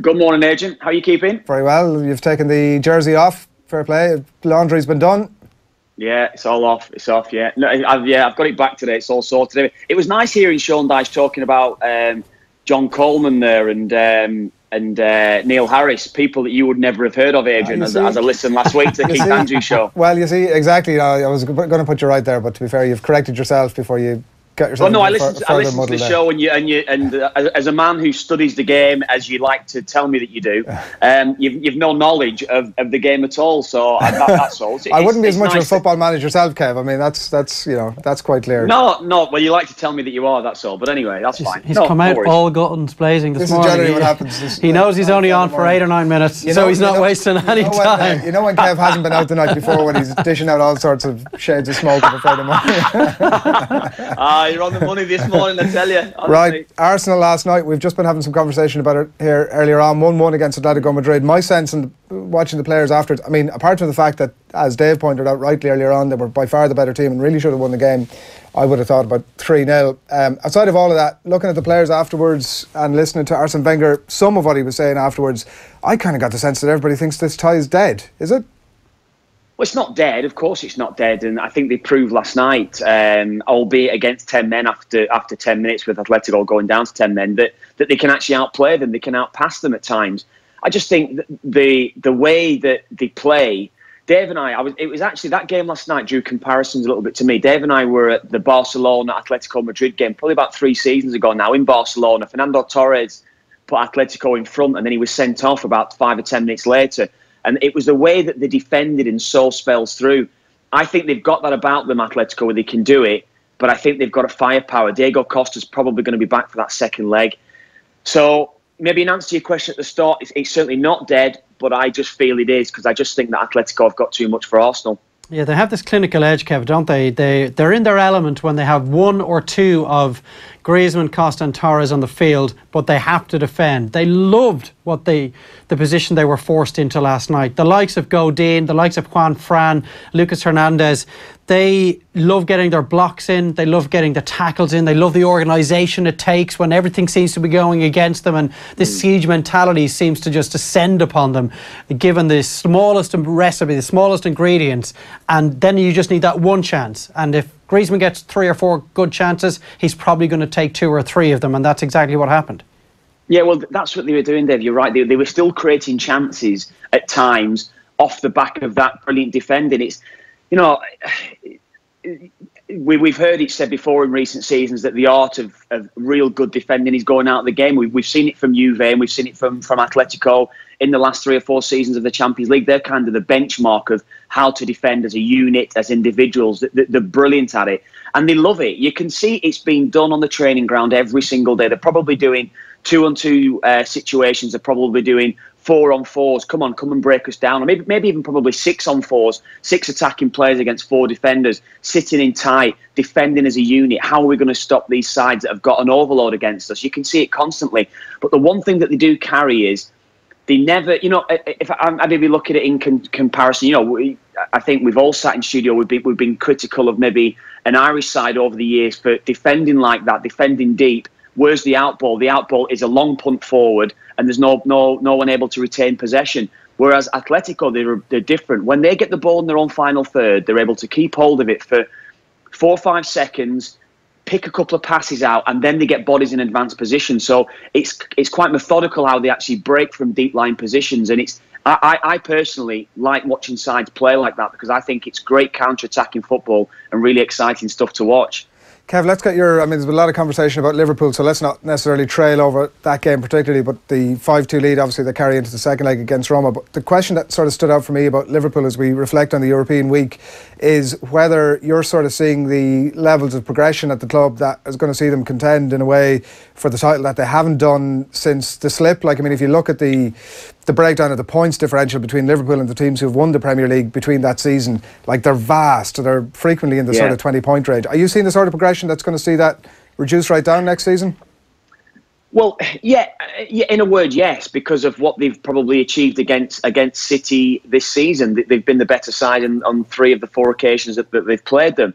Good morning, Agent. How are you keeping? Very well. You've taken the jersey off. Fair play. Laundry's been done. Yeah, it's all off. It's off. Yeah, no, I've got it back today. It's all sorted. It was nice hearing Sean Dyche talking about John Coleman there and Neil Harris, people that you would never have heard of, Adrian, as I listened last week to the Keith Andrews show. Well, you see, exactly. I was going to put you right there, but to be fair, you've corrected yourself before you get yourself. Well, no, I listened to the show, and as a man who studies the game, as you like to tell me that you do, you've no knowledge of the game at all. So that's all. I wouldn't be as much of a football manager yourself, Kev. I mean, that's quite clear. No. Well, you like to tell me that you are. That's all. But anyway, that's fine. He's come out all guns blazing this morning. This is generally what happens. He knows he's only on for 8 or 9 minutes, so he's not wasting any time. You know when Kev hasn't been out the night before, when he's dishing out all sorts of shades of smoke on a Friday morning. You're on the money this morning, I tell you. Honestly. Right, Arsenal last night, we've just been having some conversation about it here earlier on, 1-1 against Atletico Madrid. My sense and watching the players afterwards, I mean, apart from the fact that, as Dave pointed out rightly earlier on, they were by far the better team and really should have won the game, I would have thought about 3-0. Outside of all of that, looking at the players afterwards and listening to Arsene Wenger, some of what he was saying afterwards, I kind of got the sense that everybody thinks this tie is dead. Is it? Well, it's not dead. Of course it's not dead. And I think they proved last night, albeit against 10 men after 10 minutes with Atletico going down to 10 men, that they can actually outplay them. They can outpass them at times. I just think that the way that they play, Dave and it was actually that game last night drew comparisons a little bit to me. Dave and I were at the Barcelona-Atletico Madrid game, probably about 3 seasons ago now in Barcelona. Fernando Torres put Atletico in front and then he was sent off about 5 or 10 minutes later. And it was the way that they defended and saw spells through. I think they've got that about them, Atletico, where they can do it. But I think they've got a firepower. Diego Costa's probably going to be back for that second leg. So maybe in answer to your question at the start, it's certainly not dead, but I just feel it is because I just think that Atletico have got too much for Arsenal. Yeah, they have this clinical edge, Kev, don't they? They're in their element when they have 1 or 2 of Griezmann, Costa and Torres on the field, but they have to defend. They loved the position they were forced into last night. The likes of Godin, the likes of Juan Fran, Lucas Hernandez, they love getting their blocks in, they love getting the tackles in, they love the organisation it takes when everything seems to be going against them, and this siege mentality seems to just descend upon them, given the smallest recipe, the smallest ingredients, and then you just need that one chance. And if Griezmann gets 3 or 4 good chances, he's probably going to take 2 or 3 of them, and that's exactly what happened. Yeah, well, that's what they were doing, Dave. You're right. They were still creating chances at times off the back of that brilliant defending. It's, you know, we've heard it said before in recent seasons that the art of real good defending is going out of the game. We've seen it from Juve and we've seen it from Atletico in the last 3 or 4 seasons of the Champions League. They're kind of the benchmark of how to defend as a unit, as individuals. They're brilliant at it. And they love it. You can see it's being done on the training ground every single day. They're probably doing 2-on-2 situations. They're probably doing 4-on-4s. Come and break us down. Or maybe even probably 6-on-4s, 6 attacking players against 4 defenders, sitting in tight, defending as a unit. How are we going to stop these sides that have got an overload against us? You can see it constantly. But the one thing that they do carry is they never, you know, if I maybe look at it in comparison, you know, I think we've all sat in studio, we've been critical of maybe an Irish side over the years for defending like that, defending deep. Where's the outball? The outball is a long punt forward and there's no one able to retain possession. Whereas Atletico, they're different. When they get the ball in their own final third, they're able to keep hold of it for 4 or 5 seconds, pick a couple of passes out, and then they get bodies in advanced position. So it's quite methodical how they actually break from deep line positions. And I personally like watching sides play like that because I think it's great counter-attacking football and really exciting stuff to watch. Kev, let's get your... I mean, there's been a lot of conversation about Liverpool, so let's not necessarily trail over that game particularly, but the 5-2 lead, obviously, they carry into the second leg against Roma. But the question that sort of stood out for me about Liverpool as we reflect on the European week is whether you're sort of seeing the levels of progression at the club that is going to see them contend in a way for the title that they haven't done since the slip. Like, I mean, if you look at the breakdown of the points differential between Liverpool and the teams who have won the Premier League between that season, like, they're vast. They're frequently in the sort of 20-point range. Are you seeing the sort of progression that's going to see that reduced right down next season? Well, yeah, in a word, yes, because of what they've probably achieved against City this season. They've been the better side on 3 of the 4 occasions that they've played them.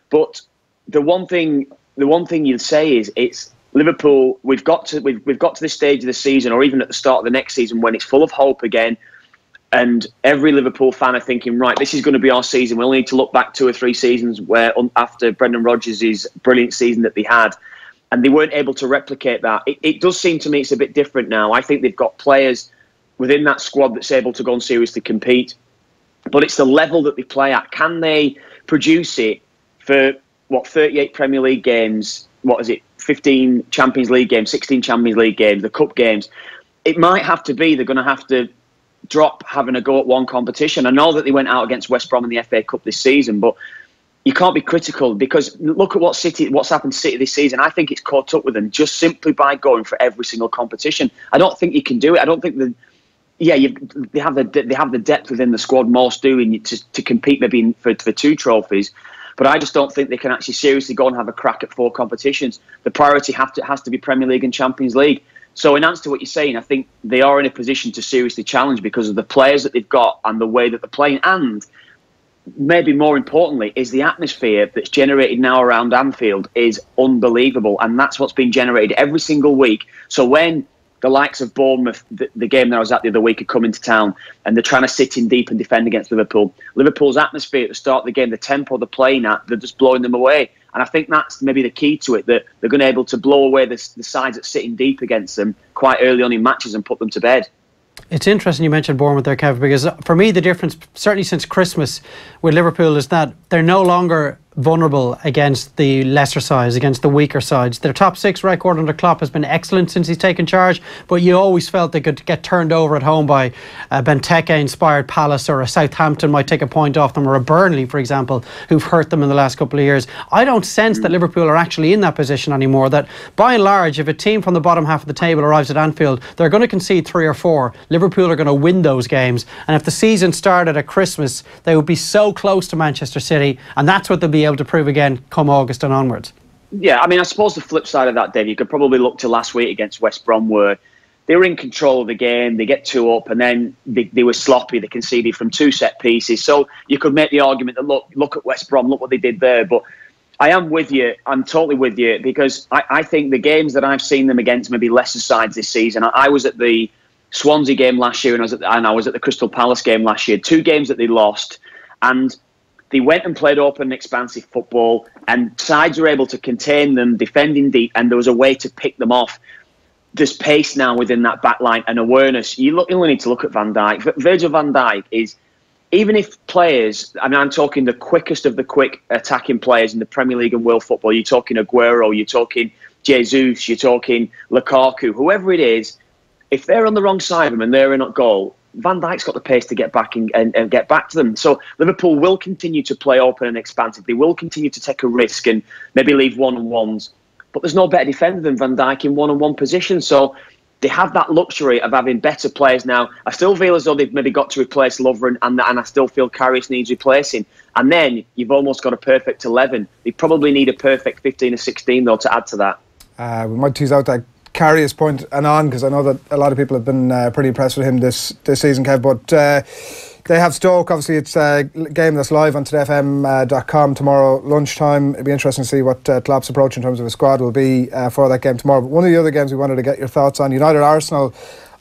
But the one thing you'd say is it's Liverpool, we've got to this stage of the season, or even at the start of the next season, when it's full of hope again, and every Liverpool fan are thinking, right, this is going to be our season. We only need to look back 2 or 3 seasons where after Brendan Rodgers' brilliant season that they had, and they weren't able to replicate that. It does seem to me it's a bit different now. I think they've got players within that squad that's able to go and seriously compete, but it's the level that they play at. Can they produce it for 38 Premier League games? 15 Champions League games, 16 Champions League games, the cup games? It might have to be they're going to have to drop having a go at one competition. I know that they went out against West Brom in the FA Cup this season, but you can't be critical, because look at what's happened to City this season. I think it's caught up with them just simply by going for every single competition. I don't think you can do it. I don't think they have the depth within the squad, most do, to compete maybe for 2 trophies. But I just don't think they can actually seriously go and have a crack at 4 competitions. The priority has to be Premier League and Champions League. So in answer to what you're saying, I think they are in a position to seriously challenge because of the players that they've got and the way that they're playing. And maybe more importantly, is the atmosphere that's generated now around Anfield is unbelievable. And that's what's been generated every single week. So when the likes of Bournemouth, the game that I was at the other week, are coming to town and they're trying to sit in deep and defend against Liverpool, Liverpool's atmosphere at the start of the game, the tempo they're playing at, they're just blowing them away. And I think that's maybe the key to it, that they're going to be able to blow away the sides that sit in deep against them quite early on in matches and put them to bed. It's interesting you mentioned Bournemouth there, Kev, because for me the difference, certainly since Christmas with Liverpool, is that they're no longer vulnerable against the lesser sides, against the weaker sides. Their top 6 record under Klopp has been excellent since he's taken charge, but you always felt they could get turned over at home by a Benteke-inspired Palace, or a Southampton might take a point off them, or a Burnley, for example, who've hurt them in the last couple of years. I don't sense that Liverpool are actually in that position anymore, that by and large, if a team from the bottom half of the table arrives at Anfield, they're going to concede 3 or 4. Liverpool are going to win those games, and if the season started at Christmas, they would be so close to Manchester City, and that's what they'll be able to prove again come August and onwards. Yeah, I mean, I suppose the flip side of that, Dave, you could probably look to last week against West Brom, where they were in control of the game, they get 2 up, and then they were sloppy, they conceded from 2 set pieces. So you could make the argument that, look at West Brom, look what they did there. But I am with you, I'm totally with you, because I think the games that I've seen them against maybe lesser sides this season, I was at the Swansea game last year, and I was at the Crystal Palace game last year, 2 games that they lost, and they went and played open, expansive football, and sides were able to contain them, defending deep, and there was a way to pick them off. There's pace now within that back line and awareness. You only need to look at Van Dijk. Virgil van Dijk is, even if players, I mean, I'm talking the quickest of the quick attacking players in the Premier League and world football. You're talking Aguero, you're talking Jesus, you're talking Lukaku, whoever it is, if they're on the wrong side of them and they're in at goal, Van Dijk's got the pace to get back and get back to them. So Liverpool will continue to play open and expansive. They will continue to take a risk and maybe leave one-on-ones. But there's no better defender than Van Dijk in one-on-one position. So they have that luxury of having better players now. I still feel as though they've maybe got to replace Lovren, and I still feel Karius needs replacing. And then you've almost got a perfect 11. They probably need a perfect 15 or 16, though, to add to that. We might tease out that Karius point and on, because I know that a lot of people have been pretty impressed with him this season, Kev. But they have Stoke. Obviously, it's a game that's live on todayfm.com tomorrow lunchtime. It'll be interesting to see what Klopp's approach in terms of a squad will be for that game tomorrow. But one of the other games we wanted to get your thoughts on, United Arsenal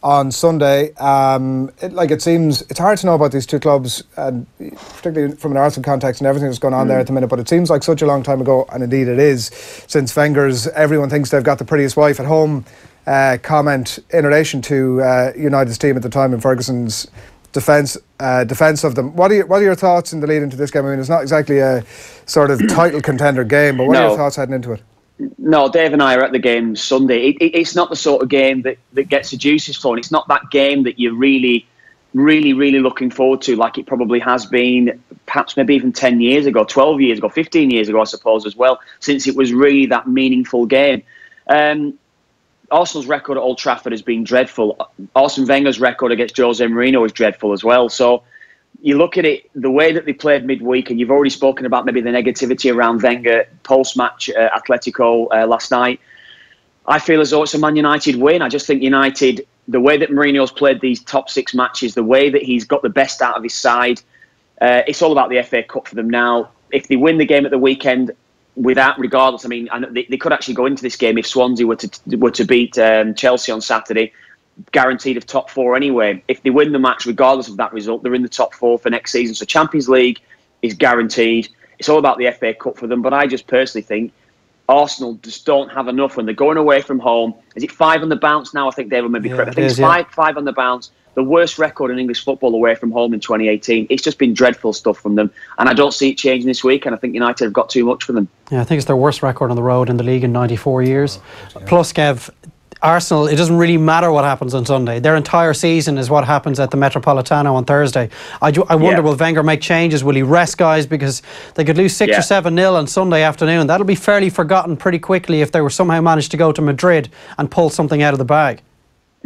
on Sunday. It seems it's hard to know about these 2 clubs, and particularly from an Arsenal context and everything that's going on there at the minute. But it seems like such a long time ago, and indeed it is, since Wenger's "everyone thinks they've got the prettiest wife at home" comment in relation to United's team at the time and Ferguson's defence of them. What are your thoughts in the lead into this game? I mean, it's not exactly a sort of title contender game, but what are your thoughts heading into it? No, Dave and I are at the game Sunday. It's not the sort of game that gets the juices flowing. It's not that game that you're really, really, really looking forward to, like it probably has been perhaps maybe even 10 years ago, 12 years ago, 15 years ago, I suppose, as well, since it was really that meaningful game. Arsenal's record at Old Trafford has been dreadful. Arsene Wenger's record against Jose Mourinho is dreadful as well. So you look at it, the way that they played midweek, and you've already spoken about maybe the negativity around Wenger post-match Atletico last night. I feel as though it's a Man United win. I just think United, the way that Mourinho's played these top 6 matches, the way that he's got the best out of his side, it's all about the FA Cup for them now. If they win the game at the weekend, without, regardless, I mean, they could actually go into this game if Swansea were to beat Chelsea on Saturday, guaranteed of top 4 anyway. If they win the match, regardless of that result, they're in the top 4 for next season. So Champions League is guaranteed. It's all about the FA Cup for them. But I just personally think Arsenal just don't have enough when they're going away from home. Is it 5 on the bounce now? I think David may be correct. I think it's five on the bounce. The worst record in English football away from home in 2018. It's just been dreadful stuff from them. And I don't see it changing this week. And I think United have got too much for them. Yeah, I think it's their worst record on the road in the league in 94 years. Plus, Kev, Arsenal, it doesn't really matter what happens on Sunday. Their entire season is what happens at the Metropolitano on Thursday. I wonder, will Wenger make changes? Will he rest guys? Because they could lose 6 or 7-0 on Sunday afternoon. That'll be fairly forgotten pretty quickly if they were somehow managed to go to Madrid and pull something out of the bag.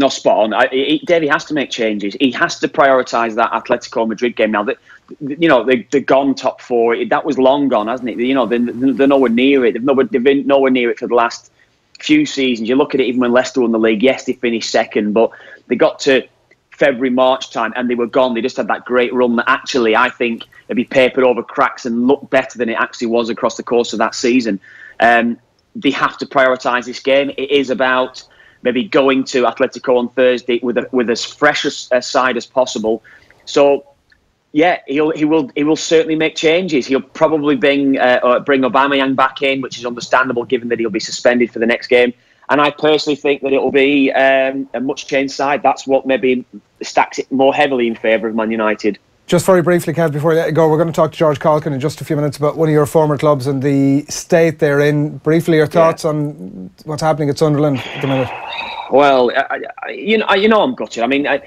No, spot on. Davey has to make changes. He has to prioritise that Atletico Madrid game now. They're gone top 4. That was long gone, hasn't it? They're nowhere near it. They've been nowhere near it for the last few seasons. You look at it, even when Leicester won the league, yes, they finished second, but they got to February, March time and they were gone. They just had that great run that actually I think it'd be papered over cracks and looked better than it actually was across the course of that season. They have to prioritise this game. It is about maybe going to Atletico on Thursday with as fresh a side as possible. So yeah, he will certainly make changes. He'll probably bring Aubameyang back in, which is understandable given that he'll be suspended for the next game. And I personally think that it will be a much changed side. That's what maybe stacks it more heavily in favour of Man United. Just very briefly, Kev, before you let go, we're going to talk to George Caulkin in just a few minutes about one of your former clubs and the state they're in. Briefly, your thoughts on what's happening at Sunderland at the minute? Well, I'm gutted. I mean, I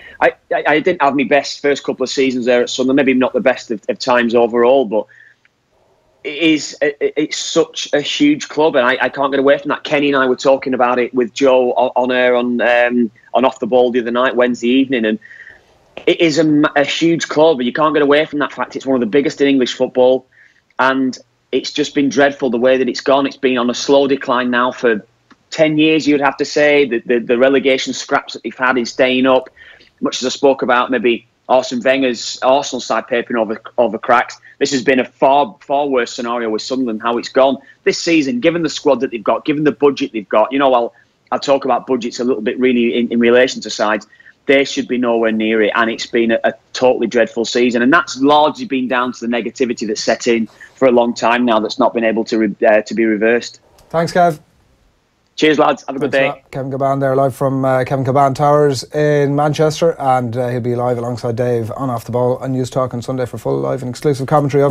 didn't have my best first couple of seasons there at Sunderland. Maybe not the best of times overall, but it's such a huge club, and I can't get away from that. Kenny and I were talking about it with Joe on air on Off the Ball the other night, Wednesday evening, and it is a huge club, and you can't get away from that fact. It's one of the biggest in English football, and it's just been dreadful the way that it's gone. It's been on a slow decline now for 10 years, you'd have to say. The relegation scraps that they've had in staying up, much as I spoke about maybe Arsene Wenger's Arsenal side papering over cracks, this has been a far worse scenario with Sunderland, how it's gone this season, given the squad that they've got, given the budget they've got. I'll talk about budgets a little bit really in relation to sides. They should be nowhere near it, and it's been a totally dreadful season, and that's largely been down to the negativity that's set in for a long time now that's not been able to be reversed. Thanks, Kev. Cheers, lads. Have a good day. Kevin Kilbane there, live from Kevin Kilbane Towers in Manchester, and he'll be live alongside Dave on Off the Ball on News Talk on Sunday for full live and exclusive commentary of